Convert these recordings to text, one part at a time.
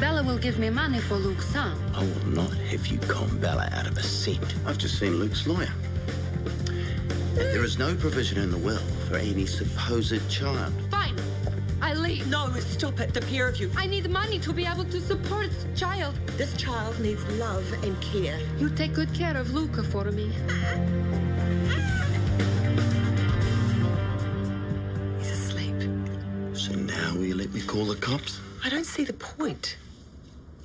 Bella will give me money for Luke's son. I will not have you con Bella out of a cent. I've just seen Luke's lawyer. There is no provision in the will for any supposed child. Fine. I leave. No, stop it, the pair of you. I need money to be able to support the child. This child needs love and care. You take good care of Luca for me. He's asleep. So now will you let me call the cops? I don't see the point.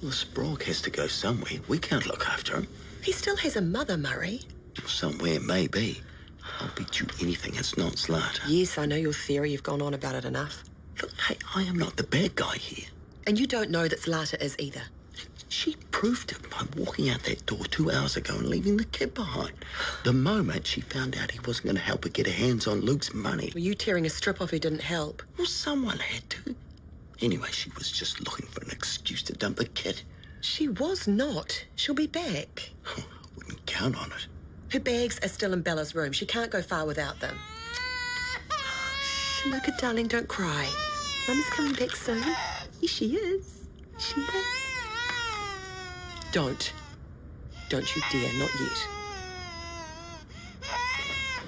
Well, the Sprague has to go somewhere. We can't look after him. He still has a mother, Murray. Somewhere, maybe. I'll bet you anything it's not Slater. Yes, I know your theory. You've gone on about it enough. Look, hey, I am not the bad guy here. And you don't know that Slater is either. She proved it by walking out that door 2 hours ago and leaving the kid behind. The moment she found out he wasn't going to help her get her hands on Luke's money. Were you tearing a strip off who didn't help? Well, someone had to. Anyway, she was just looking for an excuse to dump the kid. She was not. She'll be back. I wouldn't count on it. Her bags are still in Bella's room. She can't go far without them. Shh, Luca, darling, don't cry. Mum's coming back soon. Yes, she is. She is. Don't. Don't you dare, not yet.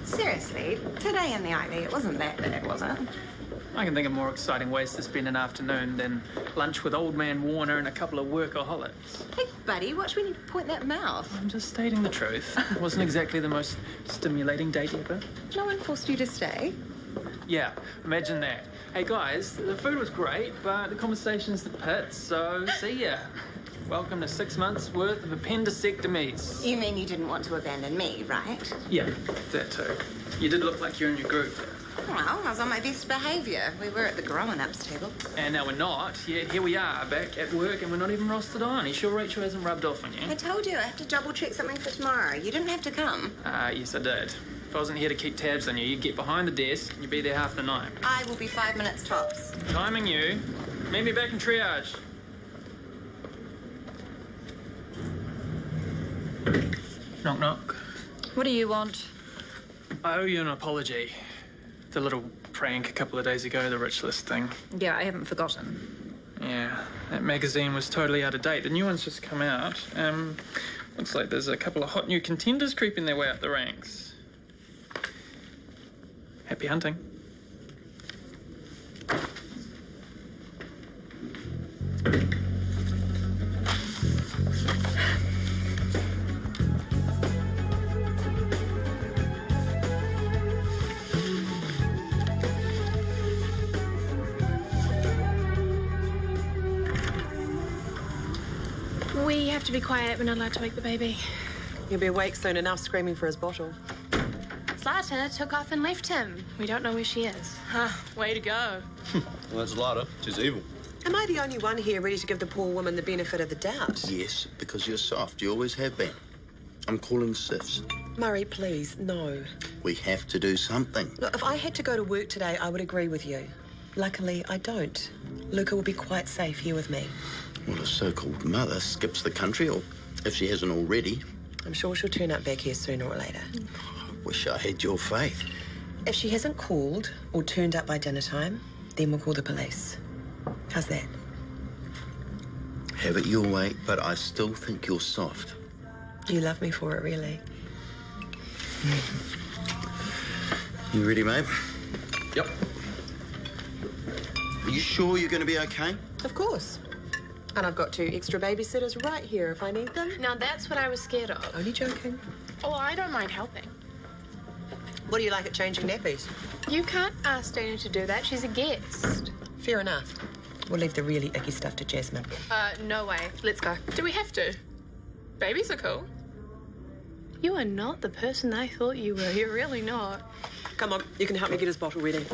Seriously, today in the IV, it wasn't that bad, was it? I can think of more exciting ways to spend an afternoon than lunch with old man Warner and a couple of workaholics. Hey, buddy, watch when you point that mouth. I'm just stating the truth. It wasn't exactly the most stimulating date ever. No one forced you to stay. Yeah, imagine that. Hey, guys, the food was great, but the conversation's the pits, so see ya. Welcome to 6 months' worth of appendicectomies. You mean you didn't want to abandon me, right? Yeah, that too. You did look like you're in your groove. Well, I was on my best behaviour. We were at the grown-ups table. And now we're not. Yeah, here we are, back at work, and we're not even rostered on. You sure Rachel hasn't rubbed off on you? I told you I have to double-check something for tomorrow. You didn't have to come. Yes, I did. If I wasn't here to keep tabs on you, you'd get behind the desk and you'd be there half the night. I will be 5 minutes tops. Timing you. Meet me back in triage. Knock, knock. What do you want? I owe you an apology. The little prank a couple of days ago, the rich list thing. Yeah, I haven't forgotten. Yeah, that magazine was totally out of date. The new one's just come out. Looks like there's a couple of hot new contenders creeping their way up the ranks. Happy hunting. We have to be quiet. We're not allowed to wake the baby. He'll be awake soon enough, screaming for his bottle. Slater took off and left him. We don't know where she is. Way to go. Well, that's Lada. She's evil. Am I the only one here ready to give the poor woman the benefit of the doubt? Yes, because you're soft. You always have been. I'm calling SIFs. Murray, please, no. We have to do something. Look, if I had to go to work today, I would agree with you. Luckily, I don't. Luca will be quite safe here with me. Well, a so-called mother skips the country, or if she hasn't already. I'm sure she'll turn up back here sooner or later. I wish I had your faith. If she hasn't called or turned up by dinner time, then we'll call the police. How's that? Have it your way, but I still think you're soft. You love me for it, really? You ready, mate? Yep. Are you sure you're going to be okay? Of course. And I've got 2 extra babysitters right here if I need them. Now, that's what I was scared of. Only joking. Oh, I don't mind helping. What do you like at changing nappies? You can't ask Dana to do that. She's a guest. Fair enough. We'll leave the really icky stuff to Jasmine. No way. Let's go. Do we have to? Babies are cool. You are not the person I thought you were. You're really not. Come on, you can help me get his bottle ready.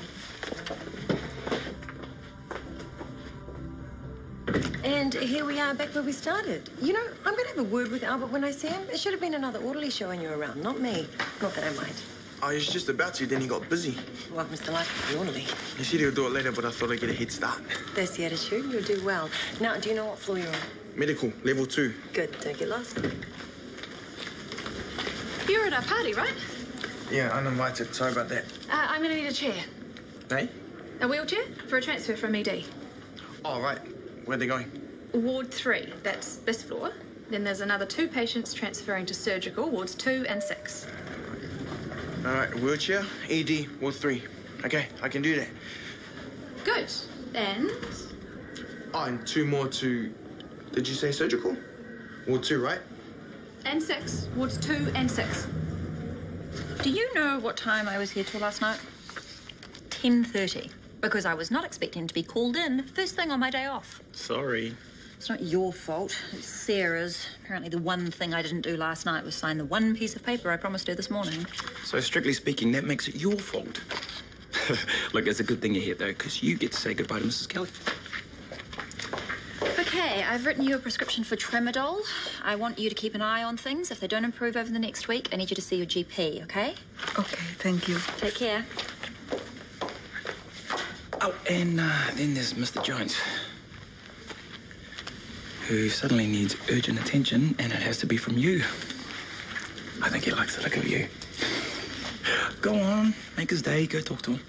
And here we are back where we started. You know, I'm going to have a word with Albert when I see him. It should have been another orderly showing you around, not me. Not that I mind. I was just about to, then he got busy. Well, Mr. Life, the orderly. He said he'll do it later, but I thought I'd get a head start. That's the attitude. You'll do well. Now, do you know what floor you're on? Medical, level 2. Good. Don't get lost. You're at our party, right? Yeah, uninvited. Sorry about that. I'm going to need a chair. Hey? A wheelchair for a transfer from ED. Oh, right. Where are they going? Ward 3, that's this floor. Then there's another 2 patients transferring to surgical, wards 2 and 6. All right, wheelchair, ED, Ward 3. Okay, I can do that. Good. And Oh, and 2 more to... Did you say surgical? Ward 2, right? 6, wards 2 and 6. Do you know what time I was here till last night? 10:30. Because I was not expecting to be called in first thing on my day off. Sorry. It's not your fault. It's Sarah's. Apparently the one thing I didn't do last night was sign the one piece of paper I promised her this morning. So strictly speaking, that makes it your fault. Look, it's a good thing you're here, though, because you get to say goodbye to Mrs. Kelly. Okay, I've written you a prescription for Tramadol. I want you to keep an eye on things. If they don't improve over the next week, I need you to see your GP, okay? Okay, thank you. Take care. Oh, and then there's Mr. Jones, who suddenly needs urgent attention, and it has to be from you. I think he likes the look of you. Go on, make his day, go talk to him.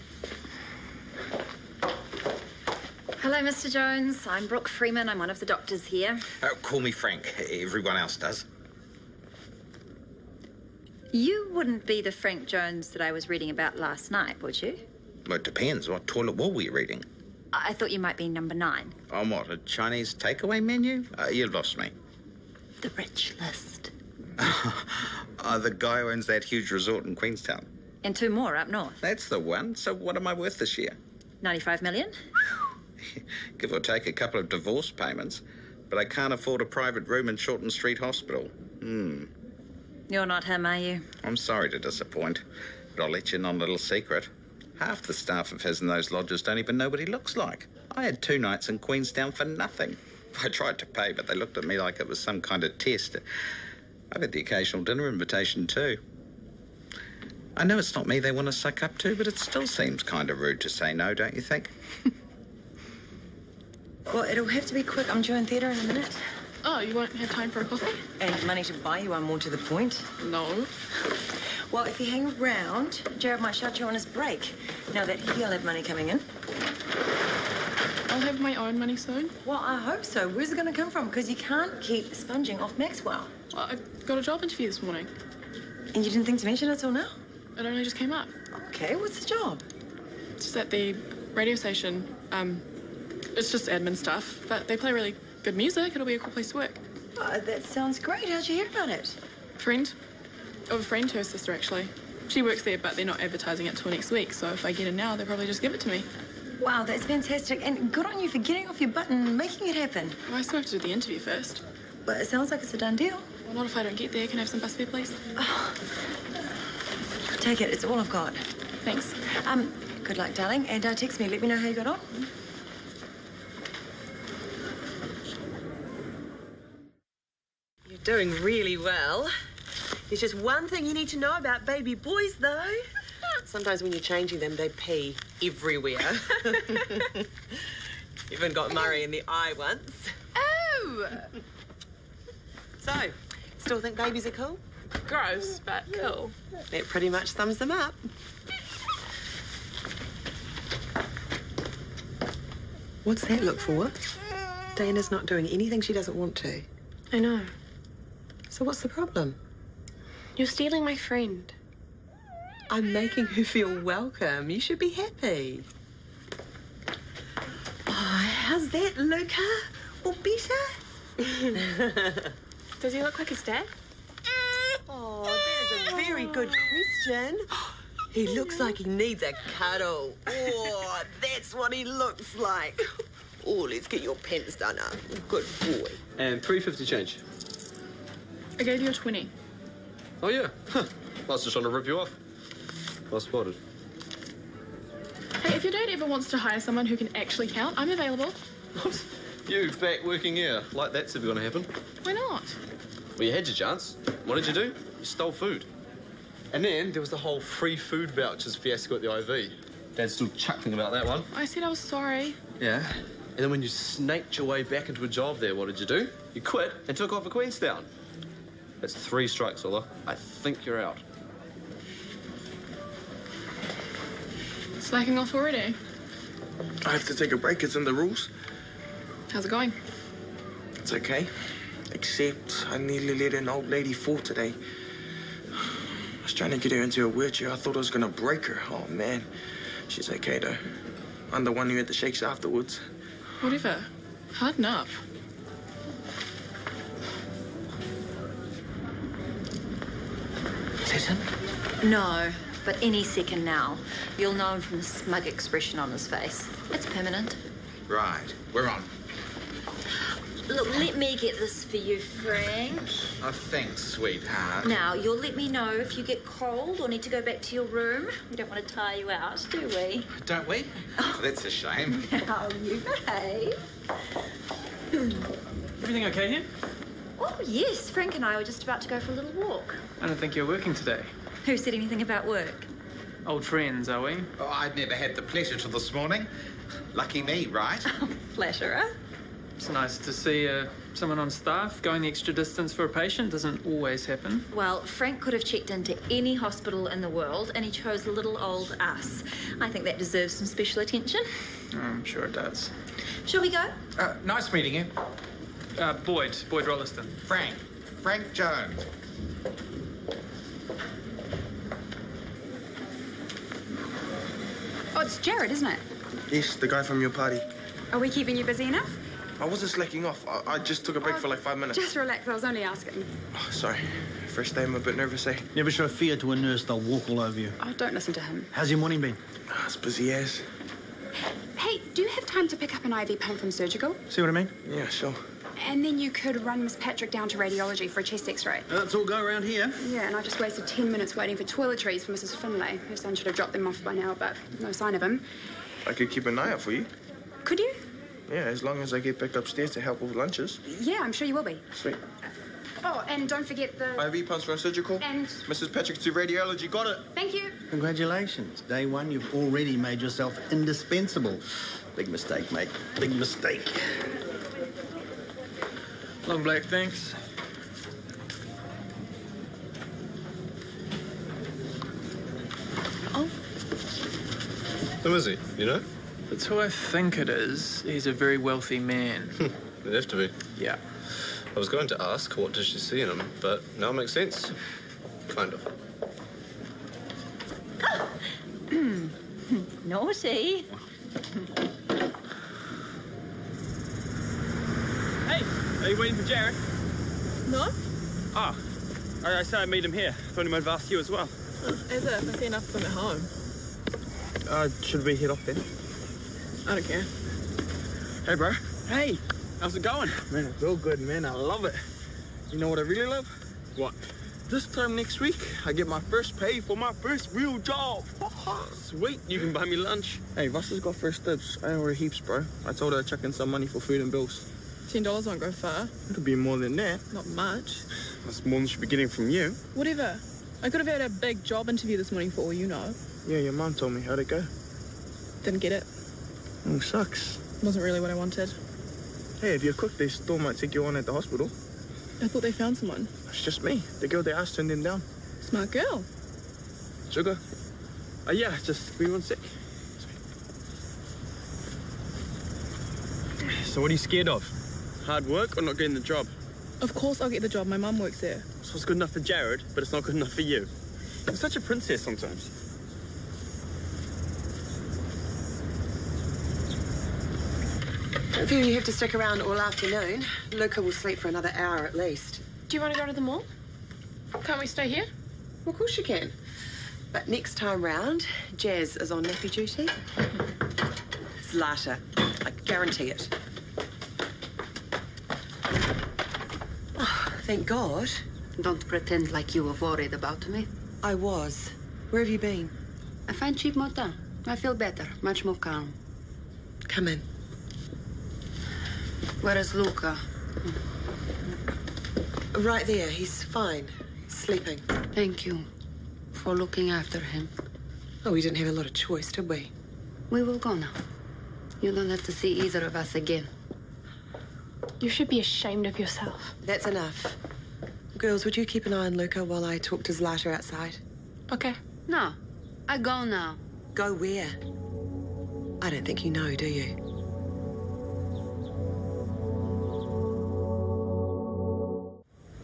Hello, Mr. Jones. I'm Brooke Freeman. I'm one of the doctors here. Call me Frank. Everyone else does. You wouldn't be the Frank Jones that I was reading about last night, would you? Well, it depends. What toilet wall were you reading? I thought you might be number 9. On what, a Chinese takeaway menu? You lost me. The rich list. The guy who owns that huge resort in Queenstown. And 2 more up north. That's the one. So what am I worth this year? 95 million? Give or take a couple of divorce payments. But I can't afford a private room in Shortland Street Hospital. You're not him, are you? I'm sorry to disappoint, but I'll let you in on a little secret. Half the staff of his in those lodges don't even know what he looks like. I had 2 nights in Queenstown for nothing. I tried to pay, but they looked at me like it was some kind of test. I've had the occasional dinner invitation too. I know it's not me they want to suck up to, but it still seems kind of rude to say no, don't you think? Well, it'll have to be quick. I'm due in theatre in a minute. Oh, you won't have time for a coffee? And money to buy you one, more to the point. No. Well, if you hang around, Jared might shut you on his break. Now that he'll have money coming in. I'll have my own money soon. Well, I hope so. Where's it going to come from? Because you can't keep sponging off Maxwell. Well, I got a job interview this morning. And you didn't think to mention it till now? It only just came up. Okay, what's the job? It's just at the radio station. It's just admin stuff, but they play really good music. It'll be a cool place to work. Oh, that sounds great. How'd you hear about it? Friend to her sister, actually. She works there, but they're not advertising it till next week, so if I get in now, they'll probably just give it to me. Wow, that's fantastic. And good on you for getting off your butt and making it happen. Well, I still have to do the interview first. But it sounds like it's a done deal. Well, not if I don't get there. Can I have some bus fare, please? Oh, take it. It's all I've got. Thanks. Good luck, darling. And text me. Let me know how you got on. You're doing really well. There's just one thing you need to know about baby boys, though. Sometimes when you're changing them, they pee everywhere. Even got Murray in the eye once. Oh! So, still think babies are cool? Gross, but cool. That pretty much sums them up. What's that look for? Dana's not doing anything she doesn't want to. I know. So what's the problem? You're stealing my friend. I'm making her feel welcome. You should be happy. Oh, how's that, Luca? Or better? Does he look like his dad? Oh, that is a very good question. He looks like he needs a cuddle. Oh, that's what he looks like. Oh, let's get your pants done up. Good boy. And $3.50 change. I gave you a 20. Oh, yeah. Huh. I was just trying to rip you off. Well spotted. Hey, if your dad ever wants to hire someone who can actually count, I'm available. What? You back working here? Like that's ever going to happen? Why not? Well, you had your chance. What did you do? You stole food. And then there was the whole free food vouchers fiasco at the IV. Dad's still chuckling about that one. I said I was sorry. Yeah. And then when you snaked your way back into a job there, what did you do? You quit and took off for Queenstown. That's 3 strikes, Ola. I think you're out. Slacking off already? I have to take a break. It's in the rules. How's it going? It's okay. Except I nearly let an old lady fall today. I was trying to get her into a wheelchair. I thought I was going to break her. Oh, man. She's okay, though. I'm the one who had the shakes afterwards. Whatever. Harden up. Is that him? No, but any second now. You'll know him from the smug expression on his face. It's permanent. Right, we're on. Look, let me get this for you, Frank. Oh, thanks, sweetheart. Now, you'll let me know if you get cold or need to go back to your room. We don't want to tire you out, do we? Don't we? Oh, that's a shame. Now you behave. Everything okay here? Oh, yes. Frank and I were just about to go for a little walk. I don't think you're working today. Who said anything about work? Old friends, are we? Oh, I'd never had the pleasure till this morning. Lucky me, right? Flatterer. It's nice to see someone on staff. Going the extra distance for a patient doesn't always happen. Well, Frank could have checked into any hospital in the world and he chose little old us. I think that deserves some special attention. I'm sure it does. Shall we go? Nice meeting you. Boyd Rolliston. Frank Jones. Oh, it's Jared, isn't it? Yes, the guy from your party. Are we keeping you busy enough? I wasn't slacking off. I just took a break for like 5 minutes. Just relax, I was only asking. Oh, sorry. First day, I'm a bit nervous, eh? Never show fear to a nurse, they'll walk all over you. Oh, don't listen to him. How's your morning been? Oh, it's busy as. Hey, do you have time to pick up an IV pump from surgical? See what I mean? Yeah, sure. And then you could run Miss Patrick down to radiology for a chest x-ray. Let's all go around here. Yeah, and I just wasted 10 minutes waiting for toiletries for Mrs. Finlay. Her son should have dropped them off by now, but no sign of him. I could keep an eye out for you. Could you? Yeah, as long as I get back upstairs to help with lunches. Yeah, I'm sure you will be. Sweet. Oh, and don't forget the... IV pumps from surgical. And... Mrs. Patrick to radiology. Got it. Thank you. Congratulations. Day one, you've already made yourself indispensable. Big mistake, mate. Big mistake. Long black, thanks. Oh. Who is he? You know? It's who I think it is. He's a very wealthy man. It'd have to be. Yeah. I was going to ask what did she see in him, but now it makes sense. Kind of. Naughty. Hey, are you waiting for Jared? No? Ah, I said I'd meet him here. Thought he might have asked you as well. As if I see enough of them at home. Should we head off then? I don't care. Hey, bro. Hey, how's it going? Man, it's all good, man. I love it. You know what I really love? What? This time next week, I get my first pay for my first real job. Sweet, you can buy me lunch. Hey, Russell's got first dibs. I owe her heaps, bro. I told her I'd chuck in some money for food and bills. $10 won't go far. It'll be more than that. Not much. That's more than she'll be getting from you. Whatever. I could have had a big job interview this morning for all you know. Yeah, your mum told me. How'd it go? Didn't get it. Oh, sucks. Wasn't really what I wanted. Hey, if you're quick, they still might take you on at the hospital. I thought they found someone. It's just me. The girl they asked turned him down. Smart girl. Sugar? Yeah, just be 1 sec. So what are you scared of? Hard work or not getting the job? Of course I'll get the job. My mum works there. So it's good enough for Jared, but it's not good enough for you. You're such a princess sometimes. I feel you have to stick around all afternoon. Luca will sleep for another hour at least. Do you want to go to the mall? Can't we stay here? Well, of course you can. But next time round, Jazz is on nappy duty. It's later. I guarantee it. Oh, thank God. Don't pretend like you were worried about me. I was. Where have you been? I find cheap motel. I feel better, much more calm. Come in. Where is Luca? Right there. He's fine. He's sleeping. Thank you for looking after him. Oh, we didn't have a lot of choice, did we? We will go now. You don't have to see either of us again. You should be ashamed of yourself. That's enough. Girls, would you keep an eye on Luca while I talk to Zlata outside? Okay. No. I go now. Go where? I don't think you know, do you?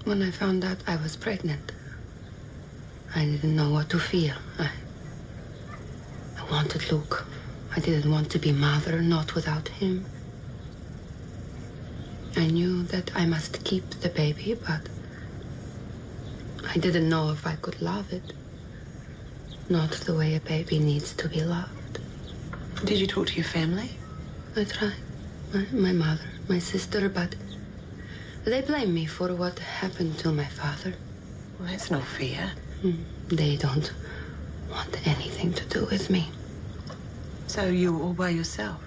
When I found out I was pregnant, I didn't know what to feel. I wanted Luke. I didn't want to be mother, not without him. I knew that I must keep the baby, but I didn't know if I could love it. Not the way a baby needs to be loved. Did you talk to your family? I tried. My mother, my sister, but they blame me for what happened to my father. Well, that's not fair. They don't want anything to do with me. So you were all by yourself?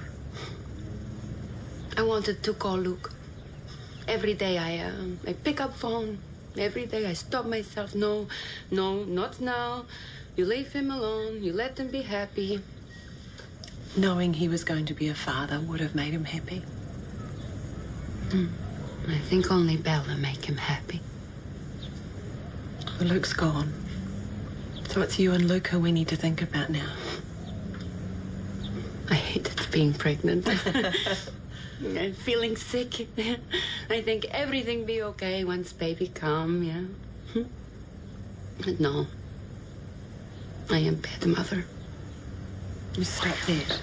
I wanted to call Luke. Every day I pick up phone. Every day I stop myself. No, not now. You leave him alone. You let him be happy. Knowing he was going to be a father would have made him happy? I think only Bella make him happy. Well, Luke's gone. So it's you and Luke who we need to think about now. I hated being pregnant. I'm feeling sick. I think everything be okay once baby come, yeah. But no. I am bad mother. You stop that.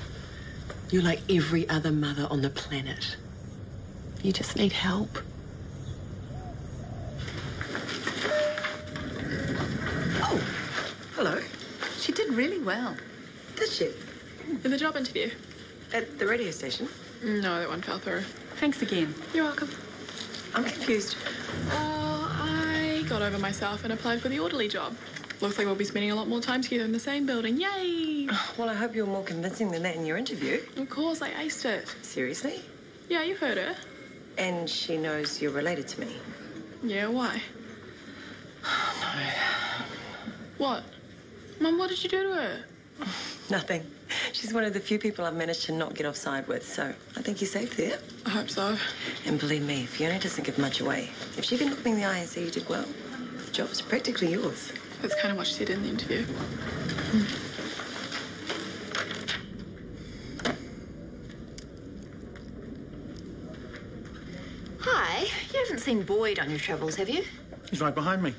You're like every other mother on the planet. You just need help. Oh, hello. She did really well. Did she? In the job interview? At the radio station? No, that one fell through. Thanks again. You're welcome. I'm confused. I got over myself and applied for the orderly job. Looks like we'll be spending a lot more time together in the same building. Yay! Well, I hope you're more convincing than that in your interview. Of course, I aced it. Seriously? Yeah, you've heard her. And she knows you're related to me. Yeah, why? What? Mum, what did you do to her? Nothing. She's one of the few people I've managed to not get offside with, so I think you're safe there. I hope so. And believe me, Fiona doesn't give much away. If she can look me in the eye and say you did well, the job's practically yours. That's kind of what she said in the interview. Hi. You haven't seen Boyd on your travels, have you? He's right behind me.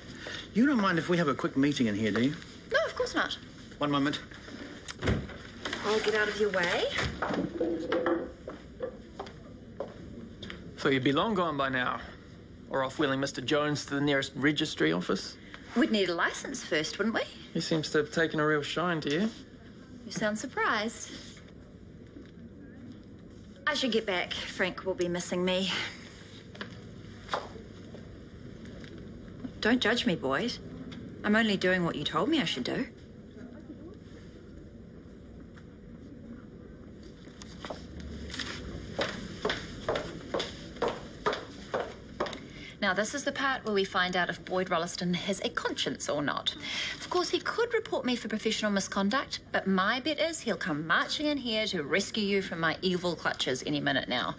You don't mind if we have a quick meeting in here, do you? No, of course not. One moment. I'll get out of your way. Thought you'd be long gone by now. Or off wheeling Mr. Jones to the nearest registry office. We'd need a license first, wouldn't we? He seems to have taken a real shine to you. You sound surprised. I should get back. Frank will be missing me. Don't judge me, Boyd. I'm only doing what you told me I should do. Now, this is the part where we find out if Boyd Rolleston has a conscience or not. Of course, he could report me for professional misconduct, but my bet is he'll come marching in here to rescue you from my evil clutches any minute now.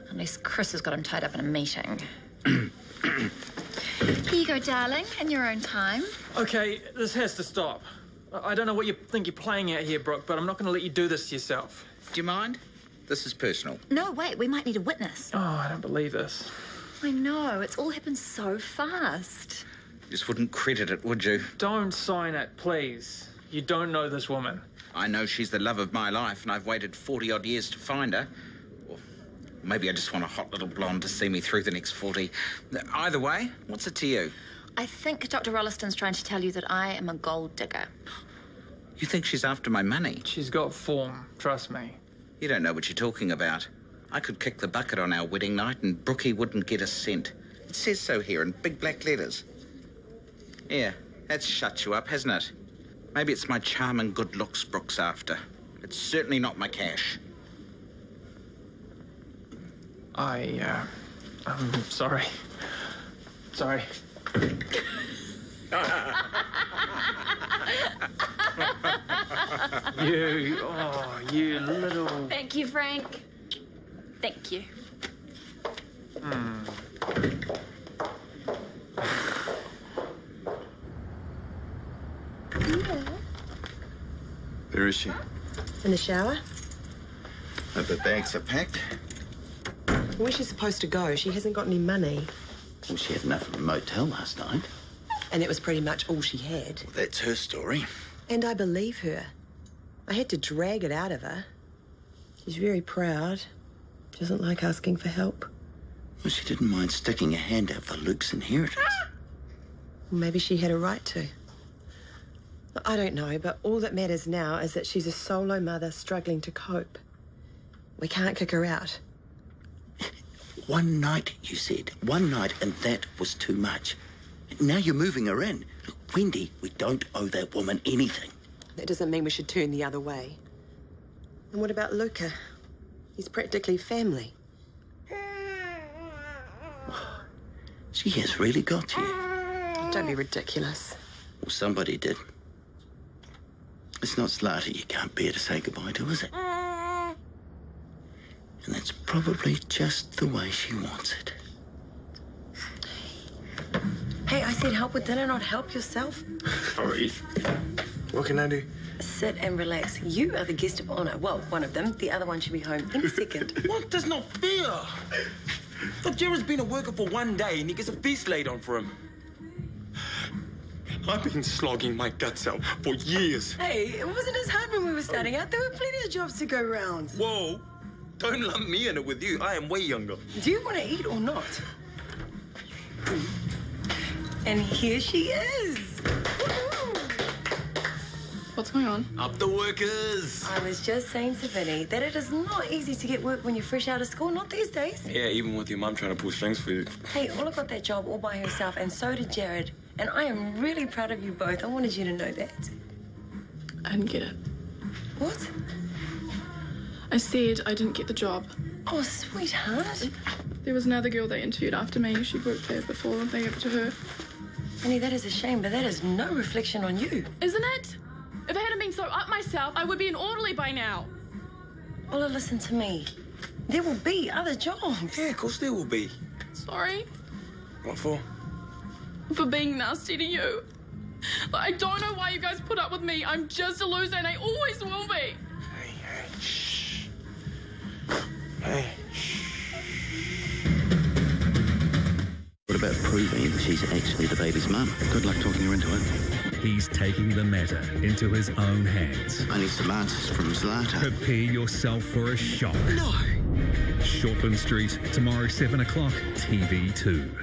Unless Chris has got him tied up in a meeting. Here you go, darling, in your own time. Okay, this has to stop. I don't know what you think you're playing at here, Brooke, but I'm not going to let you do this to yourself. Do you mind? This is personal. No, wait, we might need a witness. Oh, I don't believe this. I know, it's all happened so fast. You just wouldn't credit it, would you? Don't sign it, please. You don't know this woman. I know she's the love of my life, and I've waited 40-odd years to find her. Or maybe I just want a hot little blonde to see me through the next 40. Either way, what's it to you? I think Dr. Rolleston's trying to tell you that I am a gold digger. You think she's after my money? She's got form, trust me. You don't know what you're talking about. I could kick the bucket on our wedding night and Brookie wouldn't get a cent. It says so here in big black letters. Yeah, that's shut you up, hasn't it? Maybe it's my charm and good looks Brooke's after. It's certainly not my cash. I'm sorry. Sorry. You little... Thank you, Frank. Thank you. Where is she? In the shower? The bags are packed. Where's she supposed to go? She hasn't got any money. Well, she had enough of a motel last night. And that was pretty much all she had. Well, that's her story. And I believe her. I had to drag it out of her. She's very proud. She doesn't like asking for help. Well, she didn't mind sticking a hand out for Luke's inheritance. Maybe she had a right to. I don't know, but all that matters now is that she's a solo mother struggling to cope. We can't kick her out. One night, you said. One night, and that was too much. Now you're moving her in. Look, Wendy, we don't owe that woman anything. That doesn't mean we should turn the other way. And what about Luca? He's practically family. She has really got you. Don't be ridiculous. Well, somebody did. It's not Zlata you can't bear to say goodbye to, is it? And that's probably just the way she wants it. Hey, I said help with dinner, not help yourself. Sorry. What can I do? Sit and relax. You are the guest of honor. Well, one of them. The other one should be home in a second. What? That's not fair. Look, Jared's been a worker for one day and he gets a feast laid on for him. I've been slogging my guts out for years. Hey, it wasn't as hard when we were starting out. There were plenty of jobs to go round. Whoa. Don't lump me in it with you. I am way younger. Do you want to eat or not? And here she is. What's going on? Up the workers. I was just saying to Vinny that it is not easy to get work when you're fresh out of school, not these days. Yeah, even with your mum trying to pull strings for you. Hey, Ola got that job all by herself, and so did Jared. And I am really proud of you both. I wanted you to know that. I didn't get it. What? I said I didn't get the job. Oh, sweetheart. There was another girl they interviewed after me. She worked there before they gave it to her. Vinny, that is a shame, but that is no reflection on you. Isn't it? If I hadn't been so up myself, I would be an orderly by now. Ola, listen to me. There will be other jobs. Yeah, of course there will be. Sorry What for? for being nasty to you. I don't know why you guys put up with me. I'm just a loser and I always will be. Hey, shh. Hey, What about proving that she's actually the baby's mum? Good luck talking her into it. He's taking the matter into his own hands. I need some answers from Zlata. Prepare yourself for a shock. No! Shortland Street, tomorrow 7 o'clock, TV2.